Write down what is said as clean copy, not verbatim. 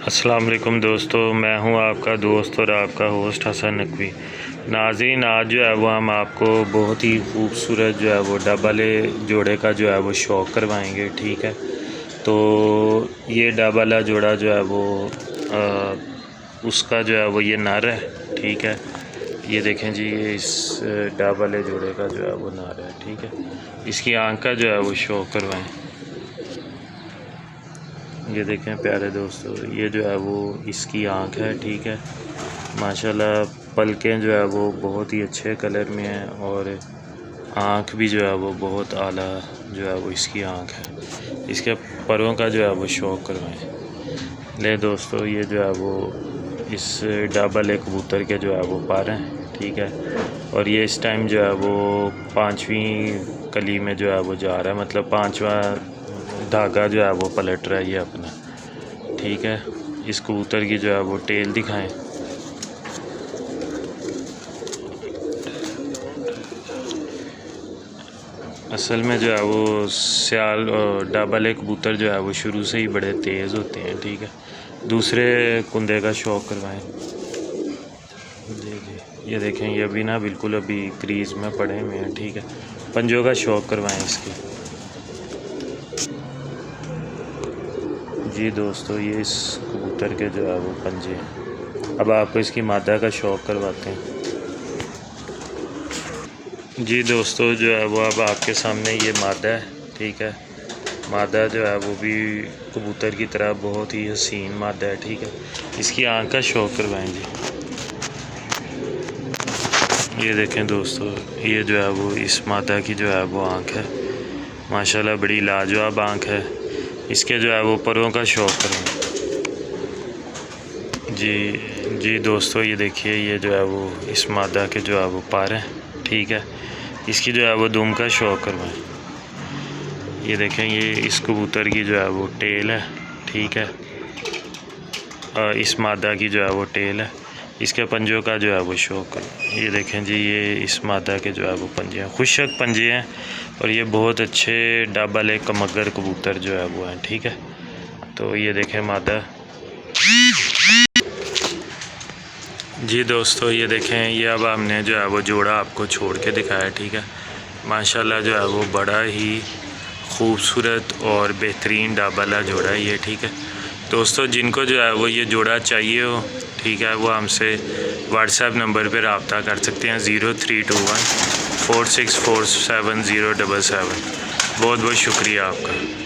अस्सलाम वालेकुम दोस्तों, मैं हूं आपका दोस्त और आपका होस्ट हसन नकवी। नाज़रीन, आज जो है वो हम आपको बहुत ही खूबसूरत जो है वो डबल जोड़े का जो है वो शौक़ करवाएंगे। ठीक है, तो ये डबल जोड़ा जो है वो उसका जो है वो ये नर है। ठीक है, ये देखें जी, ये इस डबल जोड़े का जो है वो नर है। ठीक है, इसकी आँख का जो है वो शौक़ करवाएँ। ये देखें प्यारे दोस्तों, ये जो है वो इसकी आँख है। ठीक है, माशाल्लाह पलकें जो है वो बहुत ही अच्छे कलर में हैं और आँख भी जो है वो बहुत आला जो है वो इसकी आँख है। इसके परों का जो है वो शौक़ करवाएं। ले दोस्तों, ये जो है वो इस डबल कबूतर के जो है वो पर हैं। ठीक है, और ये इस टाइम जो है वो 5वीं कली में जो है वो जा रहा है, मतलब 5वां धागा जो है वो पलट रहा है ये अपना। ठीक है, इस कबूतर की जो है वो टेल दिखाएं। असल में जो है वो सियाल और डबल कबूतर जो है वो शुरू से ही बड़े तेज़ होते हैं। ठीक है, दूसरे कुंदे का शौक़ करवाएं। जी, ये देखें, ये अभी ना बिल्कुल अभी क्रीज़ में पड़े हुए हैं। ठीक है, पंजों का शौक़ करवाएं इसके। जी दोस्तों, ये इस कबूतर के जो है वो पंजे हैं। अब आपको इसकी मादा का शौक़ करवाते हैं। जी दोस्तों, जो है वो अब आपके सामने ये मादा है। ठीक है, मादा जो है वो भी कबूतर की तरह बहुत ही हसीन मादा है। ठीक है, इसकी आँख का शौक़ करवाएंगे। ये देखें दोस्तों, ये जो है वो इस मादा की जो है वो आँख है। माशाल्लाह बड़ी लाजवाब आँख है। इसके जो है वो परों का शौक़ करें। जी दोस्तों, ये देखिए, ये जो है वो इस मादा के जो है वो पर हैं। ठीक है, इसकी जो है वो दुम का शौक़ करवाएं। ये देखें, ये इस कबूतर की जो है वो टेल है। ठीक है, इस मादा की जो है वो टेल है। इसके पंजों का जो है वो शौक़ करें। ये देखें जी, ये इस मादा के जो है वो पंजे हैं, खुशक पंजे हैं और ये बहुत अच्छे डबल कमगर कबूतर जो है वो हैं। ठीक है, तो ये देखें मादा। जी दोस्तों, ये देखें, ये अब हमने जो है वो जोड़ा आपको छोड़ के दिखाया। ठीक है, माशाल्लाह जो है वो बड़ा ही खूबसूरत और बेहतरीन डबल जोड़ा है ये। ठीक है दोस्तों, जिनको जो है वो ये जोड़ा चाहिए हो, ठीक है, वो हमसे व्हाट्सएप नंबर पर रब्ता कर सकते हैं 0321 4647 077। बहुत बहुत शुक्रिया आपका।